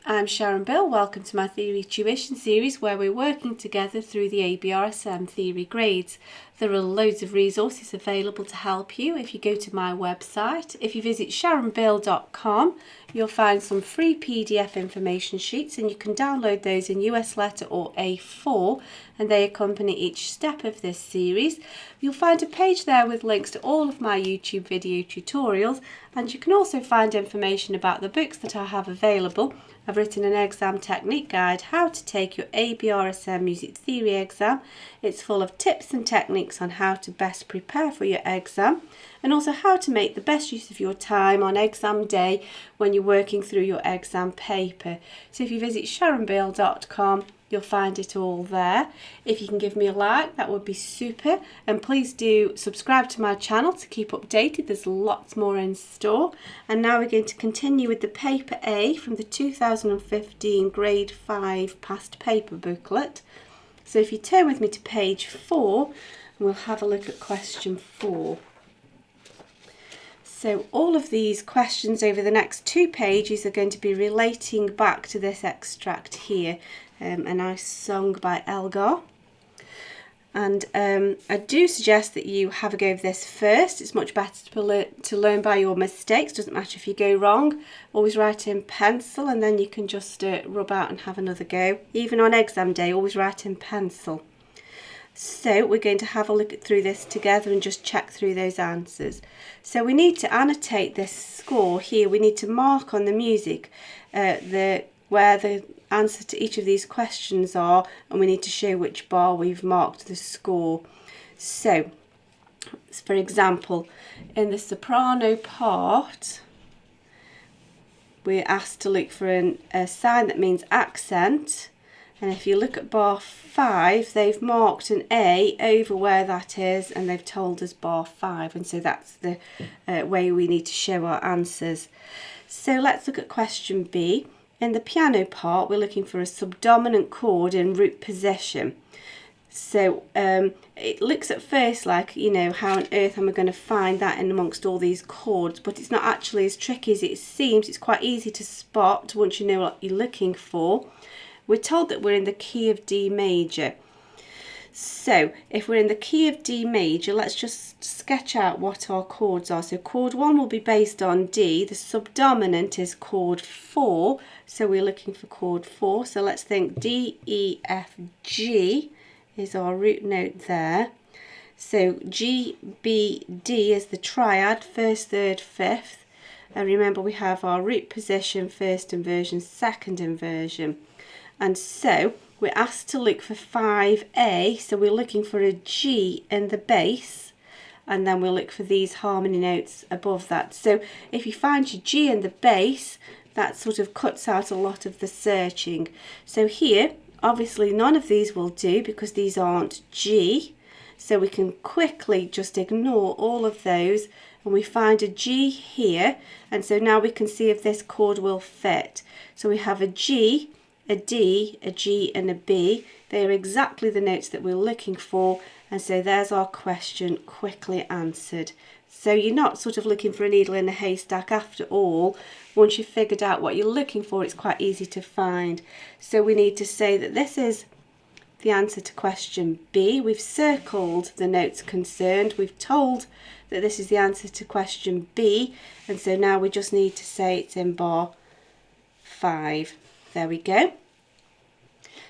I'm Sharon Bill. Welcome to my theory tuition series where we're working together through the ABRSM theory grades. There are loads of resources available to help you if you go to my website. If you visit sharonbill.com, you'll find some free PDF information sheets and you can download those in US letter or A4 and they accompany each step of this series. You'll find a page there with links to all of my YouTube video tutorials, and you can also find information about the books that I have available. I've written an exam technique guide, how to take your ABRSM Music Theory Exam. It's full of tips and techniques on how to best prepare for your exam and also how to make the best use of your time on exam day when you're working through your exam paper. So if you visit sharonbill.com, you'll find it all there. If you can give me a like, that would be super. And please do subscribe to my channel to keep updated. There's lots more in store. And now we're going to continue with the paper A from the 2015 grade 5 past paper booklet. So if you turn with me to page 4, we'll have a look at question 4. So all of these questions over the next 2 pages are going to be relating back to this extract here, a nice song by Elgar. And I do suggest that you have a go of this first. It's much better to learn by your mistakes. Doesn't matter if you go wrong. Always write in pencil and then you can just rub out and have another go. Even on exam day, always write in pencil. So we're going to have a look through this together and just check through those answers. So we need to annotate this score here. We need to mark on the music where the answer to each of these questions are, and we need to show which bar we've marked the score. So, for example, in the soprano part, we're asked to look for a sign that means accent. And if you look at bar 5, they've marked an A over where that is and they've told us bar 5. And so that's the way we need to show our answers. So let's look at question B. In the piano part, we're looking for a subdominant chord in root position. So it looks at first like, you know, how on earth am I going to find that in amongst all these chords? But it's not actually as tricky as it seems. It's quite easy to spot once you know what you're looking for. We're told that we're in the key of D major. So if we're in the key of D major, let's just sketch out what our chords are. So chord 1 will be based on D. The subdominant is chord 4. So we're looking for chord 4. So let's think D, E, F, G is our root note there. So G, B, D is the triad, first, third, fifth. And remember we have our root position, first inversion, second inversion. And so we're asked to look for 5A, so we're looking for a G in the bass, and then we'll look for these harmony notes above that. So if you find your G in the bass, that sort of cuts out a lot of the searching. So here, obviously none of these will do because these aren't G, so we can quickly just ignore all of those, and we find a G here, and so now we can see if this chord will fit. So we have a G, a D, a G and a B. They are exactly the notes that we're looking for, and so there's our question quickly answered. So you're not sort of looking for a needle in a haystack after all. Once you've figured out what you're looking for, it's quite easy to find. So we need to say that this is the answer to question B. We've circled the notes concerned. We've told that this is the answer to question B, and so now we just need to say it's in bar 5. There we go.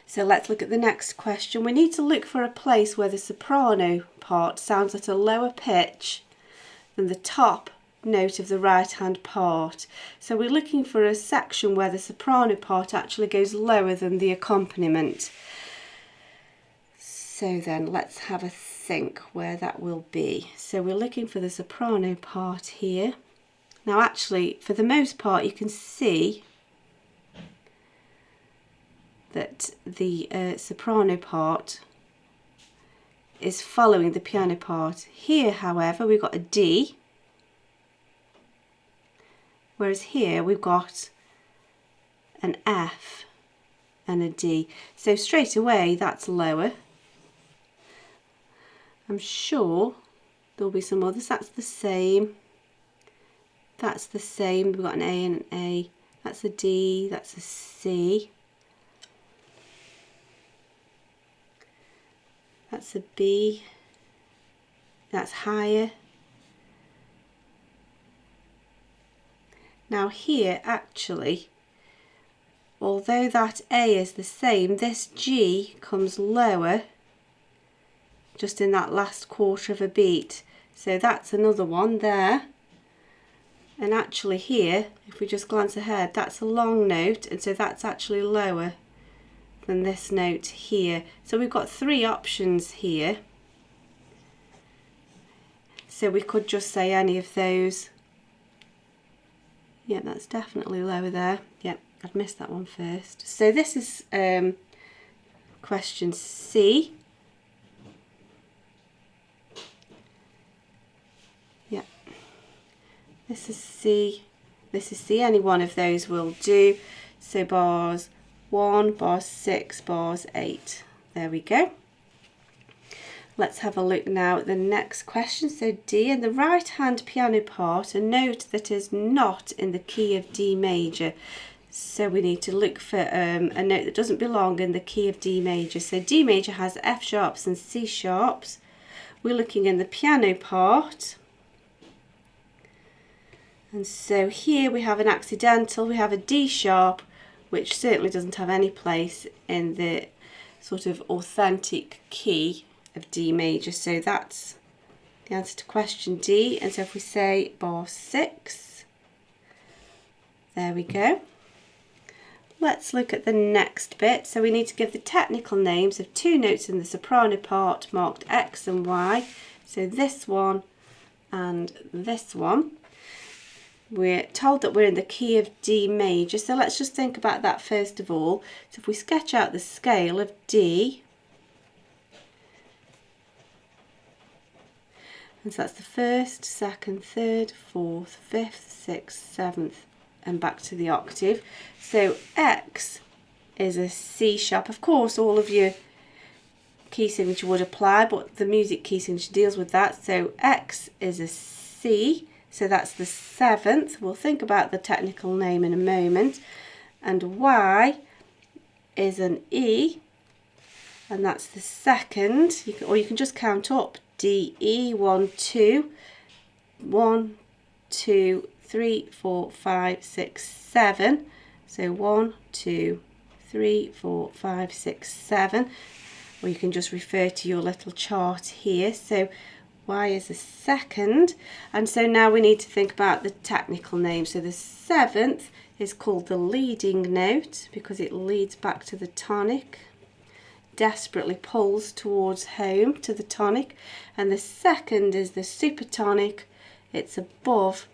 So let's look at the next question. We need to look for a place where the soprano part sounds at a lower pitch than the top note of the right hand part. So we're looking for a section where the soprano part actually goes lower than the accompaniment. So then let's have a think where that will be. So we're looking for the soprano part here. Now actually, for the most part, you can see that the soprano part is following the piano part. Here, however, we've got a D, whereas here we've got an F and a D. So straight away that's lower. I'm sure there'll be some others. That's the same. That's the same. We've got an A and an A. That's a D, that's a C. That's a B. That's higher. Now here, actually, although that A is the same, this G comes lower just in that last quarter of a beat. So that's another one there. And actually here, if we just glance ahead, that's a long note, and so that's actually lower than this note here. So we've got three options here. So we could just say any of those. Yeah, that's definitely lower there. Yep, I'd missed that one first. So this is question C. Yep. This is C. This is C. Any one of those will do. So bars 1, bars 6, bars 8. There we go. Let's have a look now at the next question. So D, in the right hand piano part, a note that is not in the key of D major. So we need to look for a note that doesn't belong in the key of D major. So D major has F sharps and C sharps. We're looking in the piano part. And so here we have an accidental, we have a D sharp, which certainly doesn't have any place in the sort of authentic key of D major. So that's the answer to question D. And so if we say bar 6, there we go. Let's look at the next bit. So we need to give the technical names of two notes in the soprano part marked X and Y. So this one and this one. We're told that we're in the key of D major. So let's just think about that first of all. So if we sketch out the scale of D, and so that's the first, second, third, fourth, fifth, sixth, seventh, and back to the octave. So X is a C sharp. Of course, all of your key signature would apply, but the music key signature deals with that. So X is a C, so that's the 7th. We'll think about the technical name in a moment. And Y is an E, and that's the 2nd. Or you can just count up. D, E, 1, 2, 1, 2, 3, 4, 5, 6, 7. So 1, 2, 3, 4, 5, 6, 7. Or you can just refer to your little chart here. So Y is the 2nd. And so now we need to think about the technical name. So the 7th is called the leading note because it leads back to the tonic. Desperately pulls towards home to the tonic, and the 2nd is the supertonic. It's above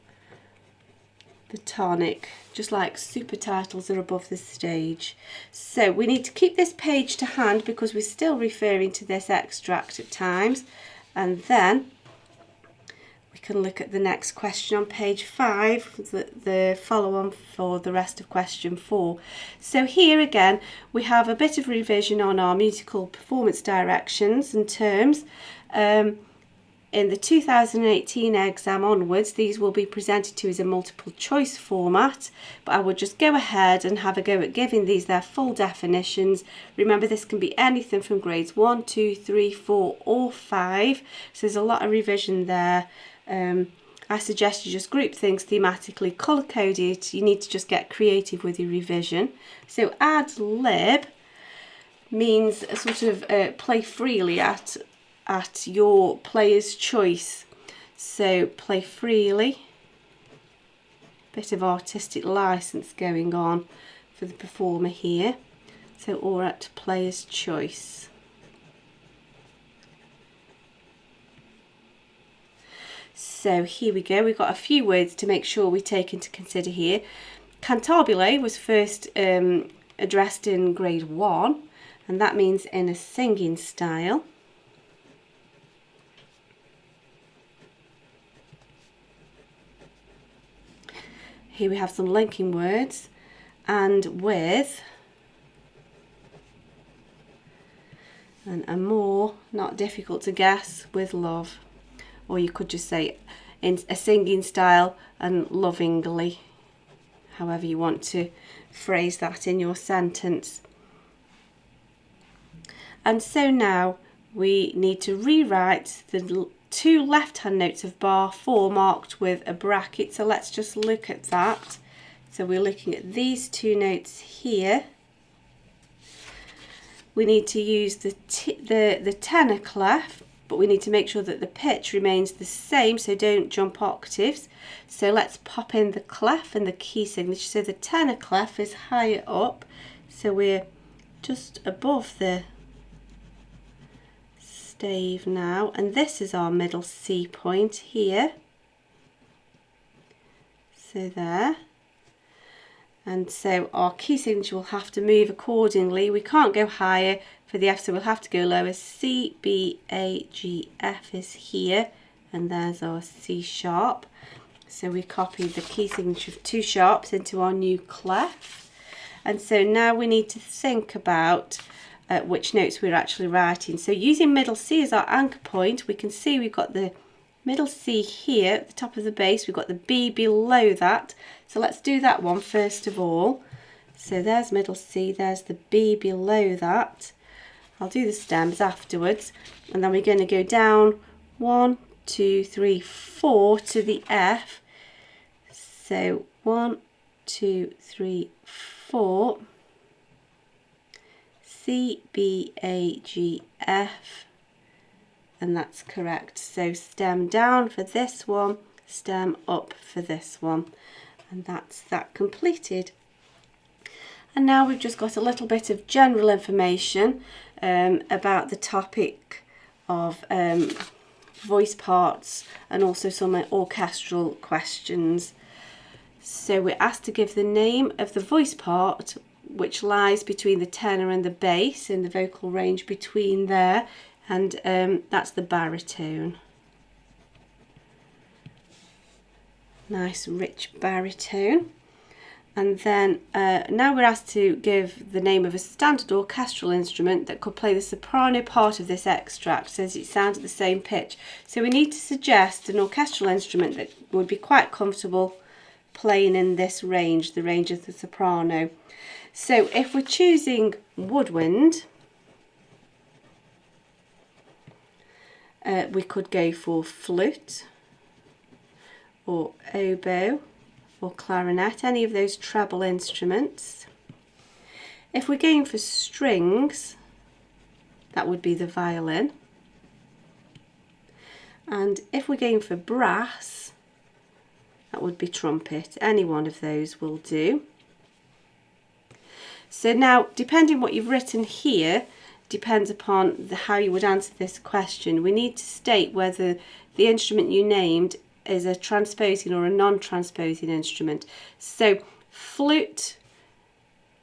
the tonic, just like super titles are above the stage. So we need to keep this page to hand because we're still referring to this extract at times, and then we can look at the next question on page 5, the follow-on for the rest of question 4. So here again we have a bit of revision on our musical performance directions and terms. In the 2018 exam onwards, these will be presented to you as a multiple choice format, but I would just go ahead and have a go at giving these their full definitions. Remember, this can be anything from grades 1, 2, 3, 4 or 5, so there's a lot of revision there. I suggest you just group things thematically, colour code it. You need to just get creative with your revision. So ad lib means a sort of play freely at your player's choice. So play freely, bit of artistic license going on for the performer here. So or at player's choice. So here we go, we've got a few words to make sure we take into consider here. Cantabile was first addressed in grade 1, and that means in a singing style. Here we have some linking words, and with, and a more, not difficult to guess, with love. Or you could just say in a singing style and lovingly. however you want to phrase that in your sentence. And so now we need to rewrite the two left-hand notes of bar 4 marked with a bracket. So let's just look at that. So we're looking at these two notes here. We need to use the tenor clef, but we need to make sure that the pitch remains the same, so don't jump octaves. So let's pop in the clef and the key signature. So the tenor clef is higher up, so we're just above the stave now, and this is our middle C point here. So there. And so our key signature will have to move accordingly. We can't go higher for the F, so we'll have to go lower. C, B, A, G, F is here, and there's our C sharp. So we copied the key signature of 2 sharps into our new clef. And so now we need to think about which notes we're actually writing. So using middle C as our anchor point, we can see we've got the middle C here at the top of the bass, we've got the B below that. So let's do that one first of all. So there's middle C, there's the B below that. I'll do the stems afterwards. And then we're going to go down 1, 2, 3, 4 to the F. So 1, 2, 3, 4. C, B, A, G, F. And that's correct. So stem down for this one, stem up for this one. And that's that completed. And now we've just got a little bit of general information about the topic of voice parts and also some orchestral questions. So we're asked to give the name of the voice part which lies between the tenor and the bass in the vocal range between there, and that's the baritone. Nice rich baritone. And then now we're asked to give the name of a standard orchestral instrument that could play the soprano part of this extract so that it sounds at the same pitch. So we need to suggest an orchestral instrument that would be quite comfortable playing in this range, the range of the soprano. So if we're choosing woodwind, we could go for flute or oboe or clarinet, any of those treble instruments. If we're going for strings, that would be the violin. And if we're going for brass, that would be trumpet. Any one of those will do. So now, depending what you've written here, depends upon how you would answer this question. We need to state whether the instrument you named is a transposing or a non-transposing instrument. So flute,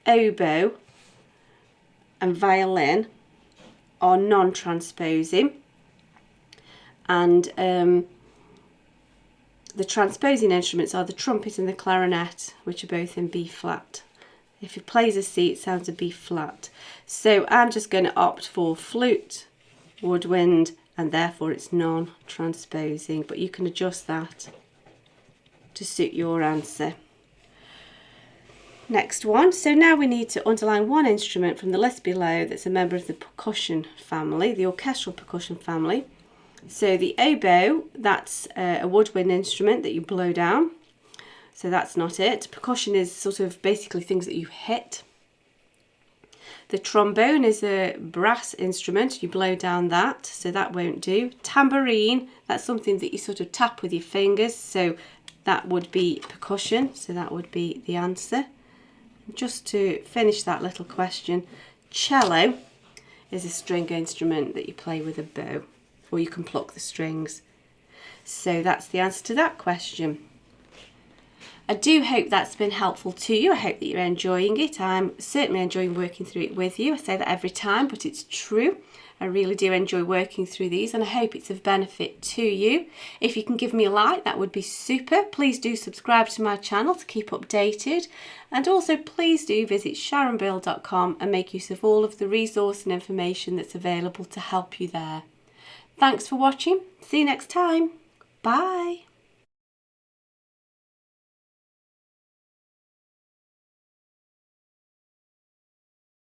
oboe and violin are non-transposing, and the transposing instruments are the trumpet and the clarinet, which are both in B flat. If it plays a C, it sounds a B flat. So I'm just going to opt for flute, woodwind, and therefore it's non-transposing, but you can adjust that to suit your answer. Next one. So now we need to underline one instrument from the list below that's a member of the percussion family, the orchestral percussion family. So the oboe, that's a woodwind instrument that you blow down. So that's not it. Percussion is sort of basically things that you hit. The trombone is a brass instrument. You blow down that, so that won't do. Tambourine, that's something that you sort of tap with your fingers, so that would be percussion, so that would be the answer. Just to finish that little question, cello is a string instrument that you play with a bow, or you can pluck the strings. So that's the answer to that question. I do hope that's been helpful to you. I hope that you're enjoying it. I'm certainly enjoying working through it with you. I say that every time, but it's true. I really do enjoy working through these, and I hope it's of benefit to you. If you can give me a like, that would be super. Please do subscribe to my channel to keep updated. And also please do visit sharonbill.com and make use of all of the resource and information that's available to help you there. Thanks for watching. See you next time. Bye.